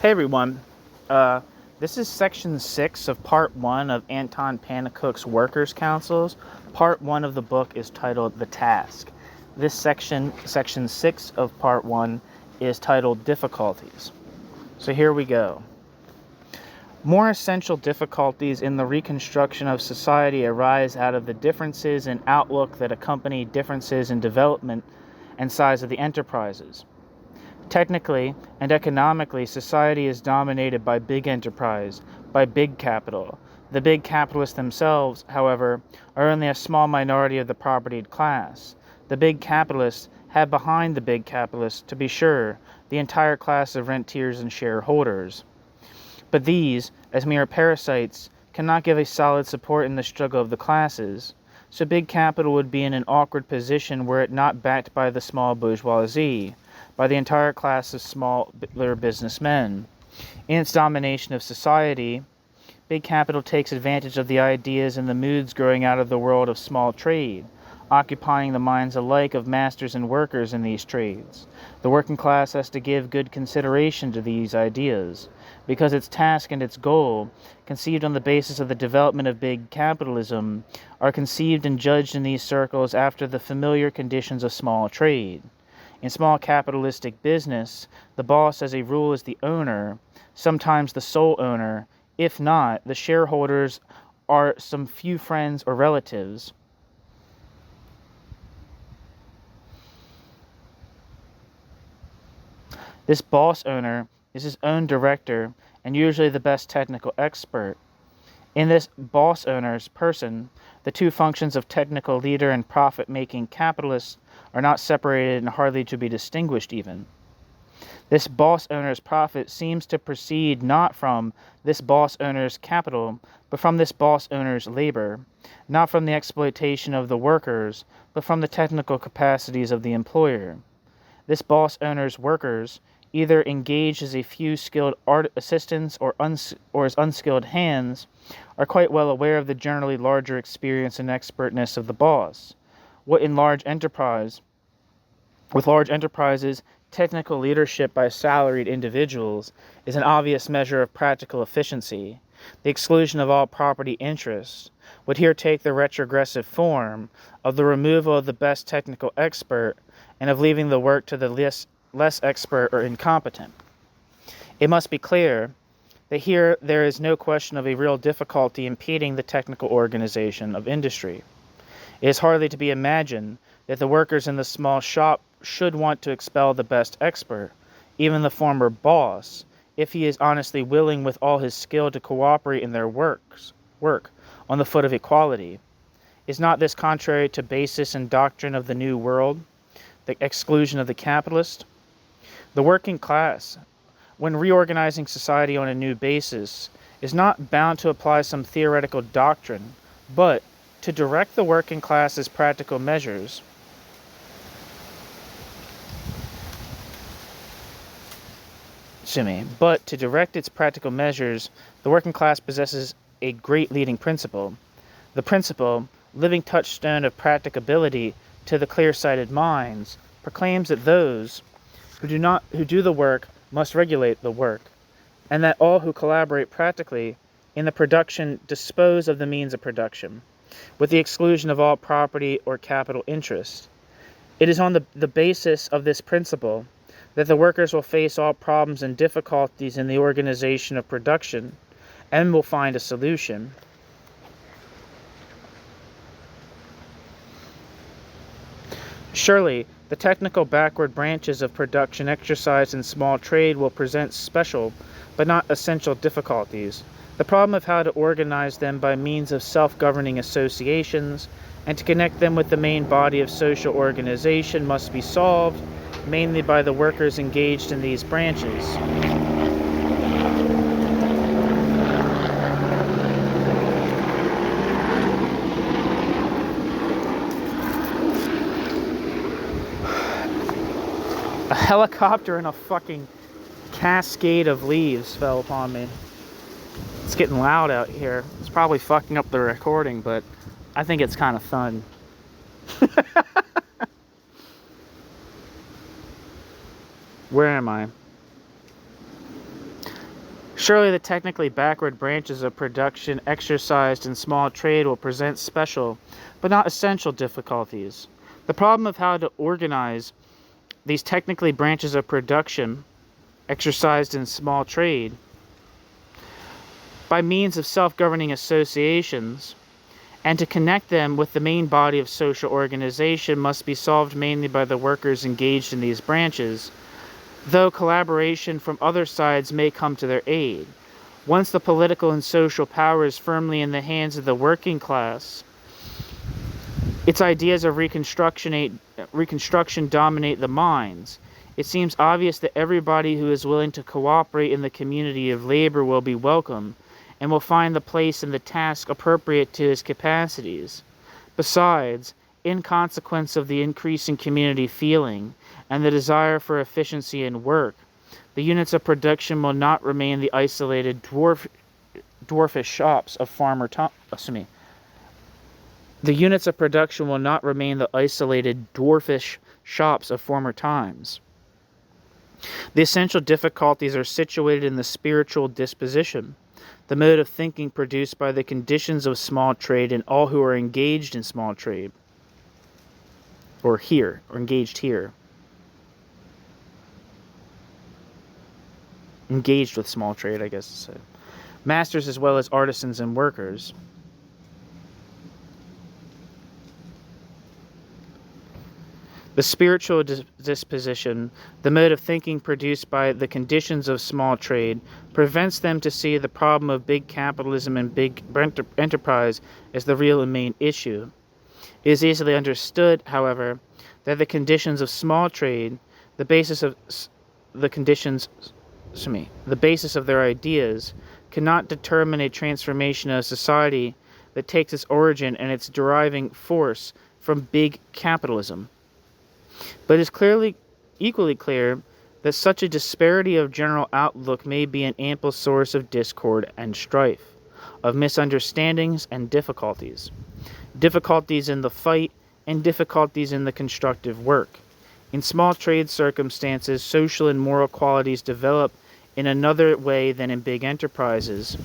Hey everyone, this is section 6 of part 1 of Anton Pannekoek's Workers' Councils. Part 1 of the book is titled The Task. This section 6 of part 1, is titled Difficulties. So here we go. More essential difficulties in the reconstruction of society arise out of the differences in outlook that accompany differences in development and size of the enterprises. Technically and economically, society is dominated by big enterprise, by big capital. The big capitalists themselves, however, are only a small minority of the propertied class. The big capitalists have behind the big capitalists, to be sure, the entire class of rentiers and shareholders. But these, as mere parasites, cannot give a solid support in the struggle of the classes. So big capital would be in an awkward position were it not backed by the small bourgeoisie, by the entire class of smaller businessmen. In its domination of society, big capital takes advantage of the ideas and the moods growing out of the world of small trade, occupying the minds alike of masters and workers in these trades. The working class has to give good consideration to these ideas, because its task and its goal, conceived on the basis of the development of big capitalism, are conceived and judged in these circles after the familiar conditions of small trade. In small capitalistic business, the boss as a rule is the owner, sometimes the sole owner. If not, the shareholders are some few friends or relatives. This boss owner is his own director and usually the best technical expert. In this boss owner's person, the two functions of technical leader and profit-making capitalist are not separated and hardly to be distinguished even. This boss owner's profit seems to proceed not from this boss owner's capital, but from this boss owner's labor, not from the exploitation of the workers, but from the technical capacities of the employer. This boss owner's workers, either engaged as a few skilled art assistants or as unskilled hands, are quite well aware of the generally larger experience and expertness of the boss. With large enterprises, technical leadership by salaried individuals is an obvious measure of practical efficiency. The exclusion of all property interests would here take the retrogressive form of the removal of the best technical expert and of leaving the work to the less expert or incompetent. It must be clear that here there is no question of a real difficulty impeding the technical organization of industry. It is hardly to be imagined that the workers in the small shop should want to expel the best expert, even the former boss, if he is honestly willing with all his skill to cooperate in their work on the foot of equality. Is not this contrary to basis and doctrine of the New World, the exclusion of the capitalist? The working class, when reorganizing society on a new basis, is not bound to apply some theoretical doctrine, but to direct the working class's practical measures. But to direct its practical measures, the working class possesses a great leading principle. The principle, living touchstone of practicability to the clear-sighted minds, proclaims that those who do the work must regulate the work, and that all who collaborate practically in the production dispose of the means of production, with the exclusion of all property or capital interest. It is on the basis of this principle that the workers will face all problems and difficulties in the organization of production and will find a solution. Surely, the technical backward branches of production exercised in small trade will present special, but not essential difficulties. The problem of how to organize them by means of self-governing associations and to connect them with the main body of social organization must be solved, mainly by the workers engaged in these branches. A helicopter and a fucking cascade of leaves fell upon me. It's getting loud out here. It's probably fucking up the recording, but I think it's kind of fun. Where am I? Surely the technically backward branches of production exercised in small trade will present special, but not essential difficulties. The problem of how to organize these technically branches of production exercised in small trade by means of self-governing associations and to connect them with the main body of social organization must be solved mainly by the workers engaged in these branches, though collaboration from other sides may come to their aid. Once the political and social power is firmly in the hands of the working class, its ideas of reconstruction dominate the minds. It seems obvious that everybody who is willing to cooperate in the community of labor will be welcome and will find the place in the task appropriate to his capacities. Besides, in consequence of the increasing community feeling and the desire for efficiency in work, the units of production will not remain the isolated dwarfish shops of The units of production will not remain the isolated dwarfish shops of former times. The essential difficulties are situated in the spiritual disposition, the mode of thinking produced by the conditions of small trade and all who are engaged in small trade, or engaged here. Engaged with small trade, I guess to say. Masters as well as artisans and workers. The spiritual disposition, the mode of thinking produced by the conditions of small trade, prevents them to see the problem of big capitalism and big enterprise as the real and main issue. It is easily understood, however, that the conditions of small trade, the basis of their ideas, cannot determine a transformation of society that takes its origin and its deriving force from big capitalism. But it is equally clear that such a disparity of general outlook may be an ample source of discord and strife, of misunderstandings and difficulties. Difficulties in the fight and difficulties in the constructive work. In small trade circumstances, social and moral qualities develop in another way than in big enterprises.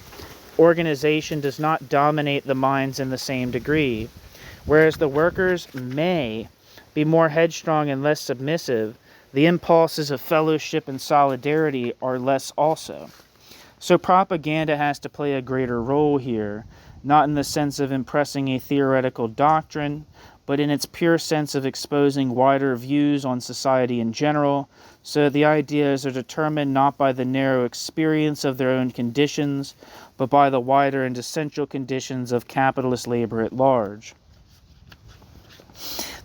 Organization does not dominate the minds in the same degree, whereas the workers may be more headstrong and less submissive. The impulses of fellowship and solidarity are less also. So propaganda has to play a greater role here, not in the sense of impressing a theoretical doctrine, but in its pure sense of exposing wider views on society in general, so the ideas are determined not by the narrow experience of their own conditions, but by the wider and essential conditions of capitalist labor at large.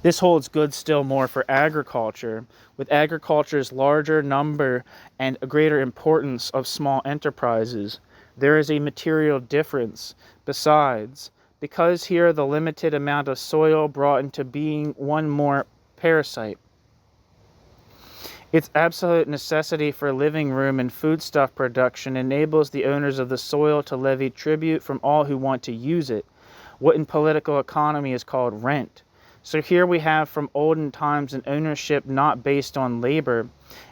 This holds good still more for agriculture. With agriculture's larger number and a greater importance of small enterprises, there is a material difference. Besides, because here the limited amount of soil brought into being one more parasite. Its absolute necessity for living room and foodstuff production enables the owners of the soil to levy tribute from all who want to use it, what in political economy is called rent. So here we have from olden times an ownership not based on labor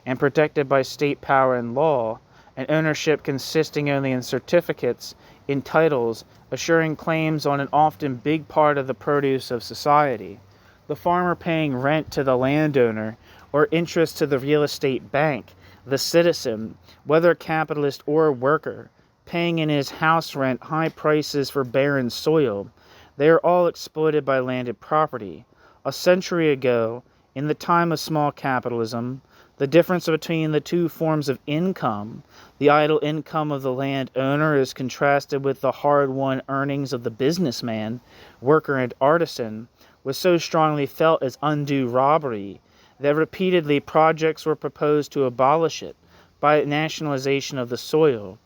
and protected by state power and law, an ownership consisting only in certificates, in titles, assuring claims on an often big part of the produce of society. The farmer paying rent to the landowner or interest to the real estate bank, the citizen, whether capitalist or worker, paying in his house rent high prices for barren soil. They are all exploited by landed property. A century ago, in the time of small capitalism, the difference between the two forms of income, the idle income of the landowner is contrasted with the hard-won earnings of the businessman, worker, and artisan, was so strongly felt as undue robbery that repeatedly projects were proposed to abolish it by nationalization of the soil.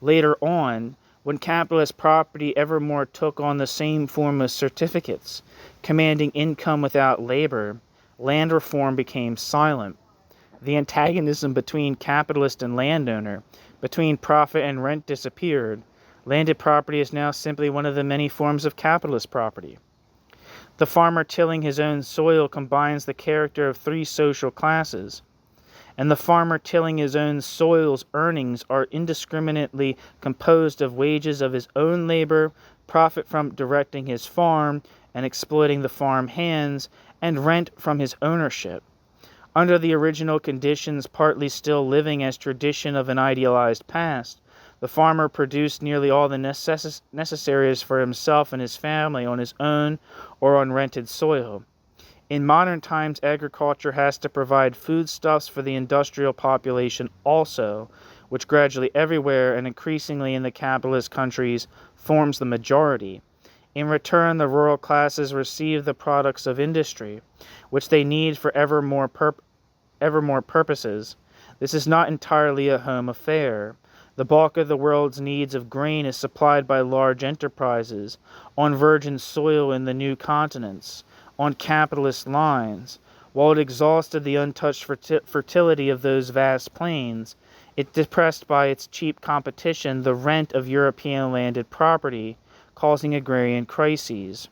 Later on, when capitalist property evermore took on the same form of certificates, commanding income without labor, land reform became silent. The antagonism between capitalist and landowner, between profit and rent disappeared. Landed property is now simply one of the many forms of capitalist property. The farmer tilling his own soil combines the character of three social classes. and the farmer tilling his own soil's earnings are indiscriminately composed of wages of his own labor, profit from directing his farm and exploiting the farm hands, and rent from his ownership. Under the original conditions, partly still living as tradition of an idealized past, the farmer produced nearly all the necessaries for himself and his family on his own or on rented soil. In modern times, agriculture has to provide foodstuffs for the industrial population also, which gradually everywhere and increasingly in the capitalist countries forms the majority. In return, the rural classes receive the products of industry, which they need for ever more purposes. This is not entirely a home affair. The bulk of the world's needs of grain is supplied by large enterprises, on virgin soil in the new continents, on capitalist lines. While it exhausted the untouched fertility of those vast plains, it depressed by its cheap competition the rent of European landed property, causing agrarian crises.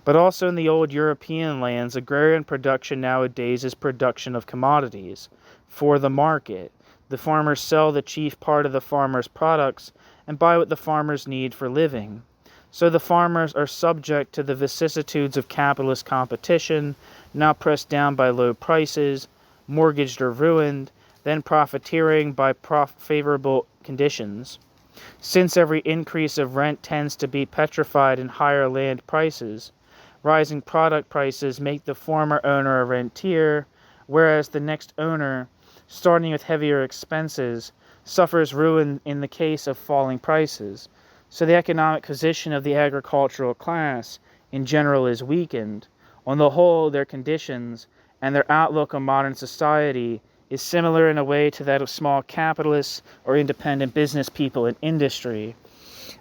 But also in the old European lands, agrarian production nowadays is production of commodities for the market. The farmers sell the chief part of the farmer's products and buy what the farmers need for living. So the farmers are subject to the vicissitudes of capitalist competition, now pressed down by low prices, mortgaged or ruined, then profiteering by favorable conditions. Since every increase of rent tends to be petrified in higher land prices, rising product prices make the former owner a rentier, whereas the next owner, starting with heavier expenses, suffers ruin in the case of falling prices. So the economic position of the agricultural class in general is weakened. On the whole, their conditions and their outlook on modern society is similar in a way to that of small capitalists or independent business people in industry.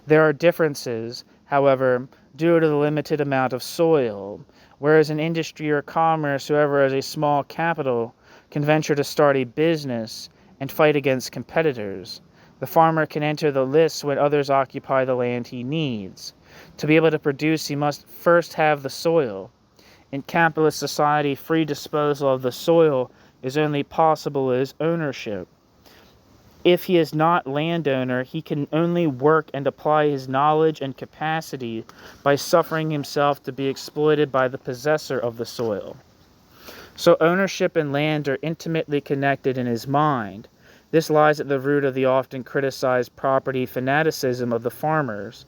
There are differences, however, due to the limited amount of soil, whereas in industry or commerce, whoever has a small capital can venture to start a business and fight against competitors. The farmer can enter the lists when others occupy the land he needs. To be able to produce, he must first have the soil. In capitalist society, free disposal of the soil is only possible as ownership. If he is not landowner, he can only work and apply his knowledge and capacity by suffering himself to be exploited by the possessor of the soil. So ownership and land are intimately connected in his mind. This lies at the root of the often criticized property fanaticism of the farmers.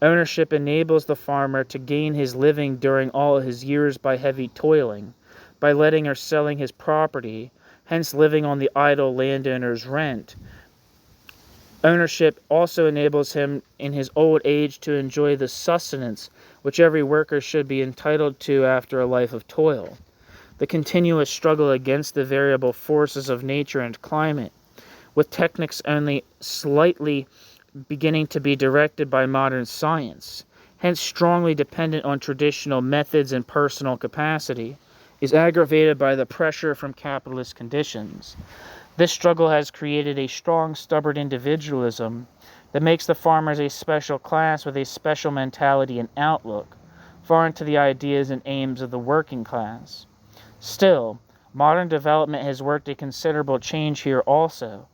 Ownership enables the farmer to gain his living during all his years by heavy toiling, by letting or selling his property, hence living on the idle landowner's rent. Ownership also enables him in his old age to enjoy the sustenance which every worker should be entitled to after a life of toil. The continuous struggle against the variable forces of nature and climate, with techniques only slightly beginning to be directed by modern science, hence strongly dependent on traditional methods and personal capacity, is aggravated by the pressure from capitalist conditions. This struggle has created a strong, stubborn individualism that makes the farmers a special class with a special mentality and outlook, far into the ideas and aims of the working class. Still, modern development has worked a considerable change here also.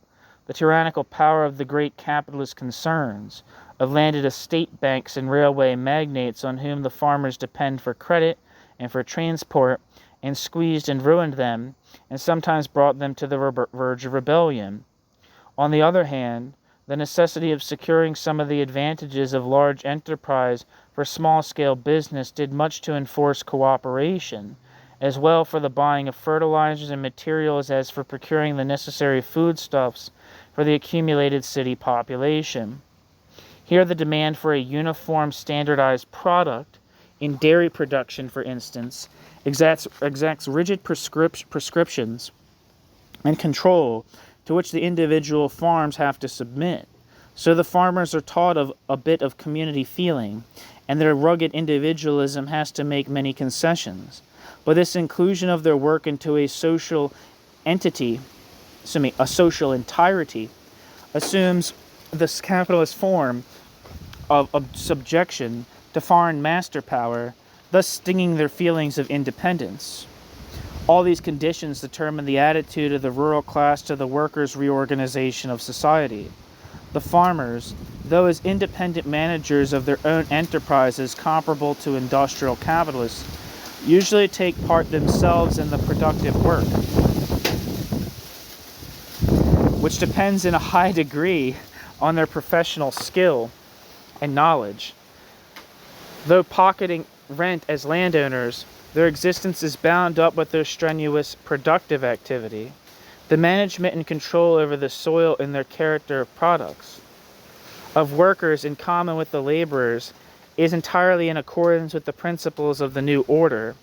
The tyrannical power of the great capitalist concerns, of landed estate banks and railway magnates on whom the farmers depend for credit and for transport, and squeezed and ruined them, and sometimes brought them to the verge of rebellion. On the other hand, the necessity of securing some of the advantages of large enterprise for small-scale business did much to enforce cooperation, as well for the buying of fertilizers and materials as for procuring the necessary foodstuffs for the accumulated city population. Here the demand for a uniform standardized product, in dairy production for instance, exacts rigid prescriptions and control to which the individual farms have to submit. So the farmers are taught of a bit of community feeling, and their rugged individualism has to make many concessions. But this inclusion of their work into a social entirety, assumes this capitalist form of subjection to foreign master power, thus stinging their feelings of independence. All these conditions determine the attitude of the rural class to the workers' reorganization of society. The farmers, though as independent managers of their own enterprises comparable to industrial capitalists, usually take part themselves in the productive work, which depends in a high degree on their professional skill and knowledge. Though pocketing rent as landowners, their existence is bound up with their strenuous productive activity, the management and control over the soil and their character of products, of workers in common with the laborers, is entirely in accordance with the principles of the new order.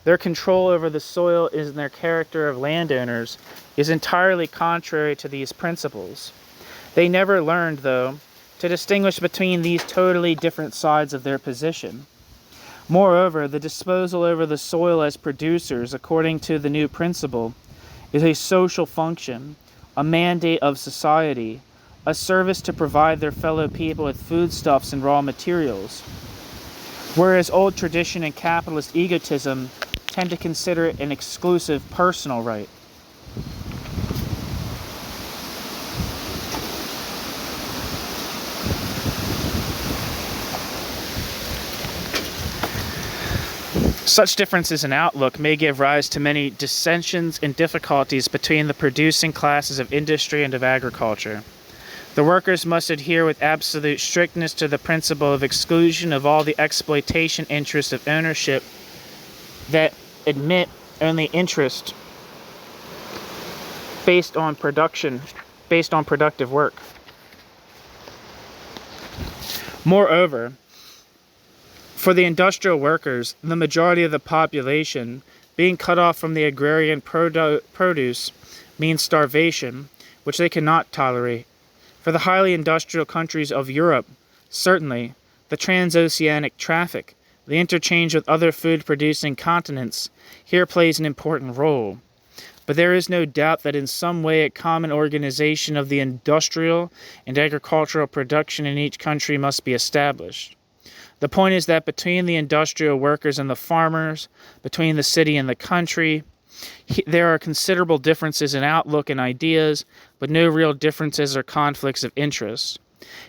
Their control over the soil and their character of landowners is entirely contrary to these principles. They never learned, though, to distinguish between these totally different sides of their position. Moreover, the disposal over the soil as producers, according to the new principle, is a social function, a mandate of society, a service to provide their fellow people with foodstuffs and raw materials, whereas old tradition and capitalist egotism tend to consider it an exclusive personal right. Such differences in outlook may give rise to many dissensions and difficulties between the producing classes of industry and of agriculture. The workers must adhere with absolute strictness to the principle of exclusion of all the exploitation interests of ownership that admit only interest based on productive work. Moreover, for the industrial workers, the majority of the population, being cut off from the agrarian produce, means starvation, which they cannot tolerate. For the highly industrial countries of Europe, certainly, the transoceanic traffic, the interchange with other food-producing continents, here plays an important role. But there is no doubt that in some way a common organization of the industrial and agricultural production in each country must be established. The point is that between the industrial workers and the farmers, between the city and the country, there are considerable differences in outlook and ideas, but no real differences or conflicts of interest.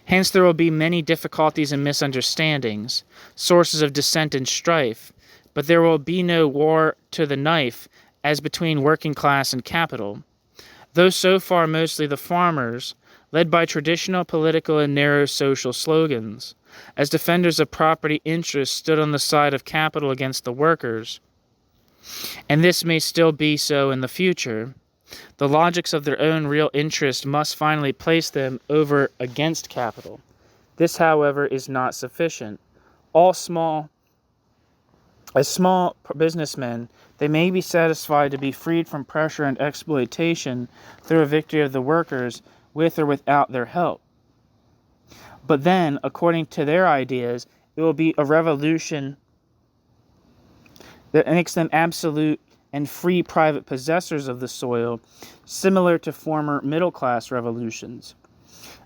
Hence there will be many difficulties and misunderstandings, sources of dissent and strife, but there will be no war to the knife as between working class and capital. Though so far mostly the farmers, led by traditional political and narrow social slogans, as defenders of property interests stood on the side of capital against the workers, and this may still be so in the future, the logics of their own real interest must finally place them over against capital. This, however, is not sufficient. As small businessmen, they may be satisfied to be freed from pressure and exploitation through a victory of the workers, with or without their help. But then, according to their ideas, it will be a revolution that makes them absolute and free private possessors of the soil, similar to former middle-class revolutions.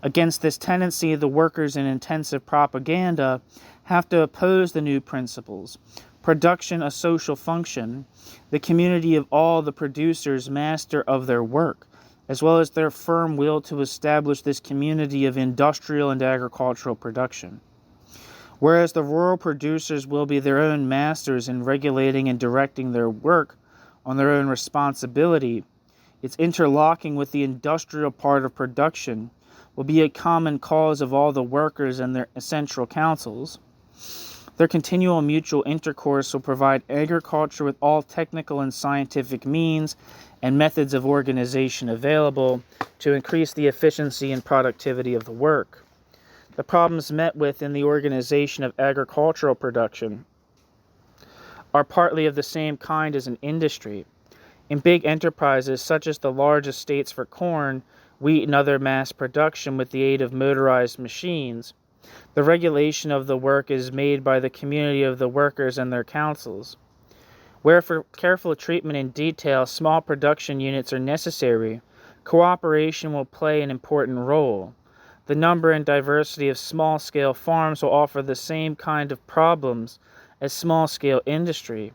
Against this tendency, the workers in intensive propaganda have to oppose the new principles. Production a social function, the community of all the producers master of their work, as well as their firm will to establish this community of industrial and agricultural production. Whereas the rural producers will be their own masters in regulating and directing their work on their own responsibility, its interlocking with the industrial part of production will be a common cause of all the workers and their central councils. Their continual mutual intercourse will provide agriculture with all technical and scientific means and methods of organization available to increase the efficiency and productivity of the work. The problems met with in the organization of agricultural production are partly of the same kind as in industry. In big enterprises such as the large estates for corn, wheat, and other mass production with the aid of motorized machines, the regulation of the work is made by the community of the workers and their councils. Where for careful treatment in detail small production units are necessary, cooperation will play an important role. The number and diversity of small-scale farms will offer the same kind of problems as small-scale industry,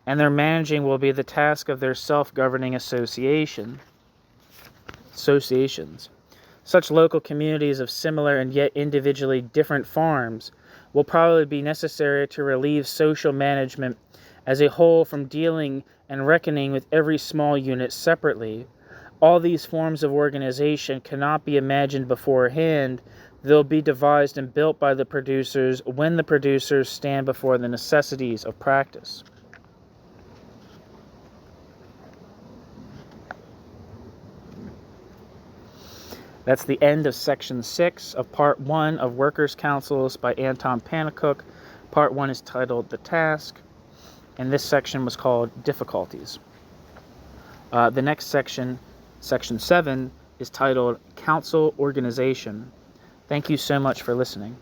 and their managing will be the task of their self-governing associations. Such local communities of similar and yet individually different farms will probably be necessary to relieve social management as a whole from dealing and reckoning with every small unit separately. All these forms of organization cannot be imagined beforehand. They'll be devised and built by the producers when the producers stand before the necessities of practice. That's the end of Section 6 of Part 1 of Workers' Councils by Anton Pannekoek. Part 1 is titled The Task, and this section was called Difficulties. The next section, Section 7, is titled Council Organization. Thank you so much for listening.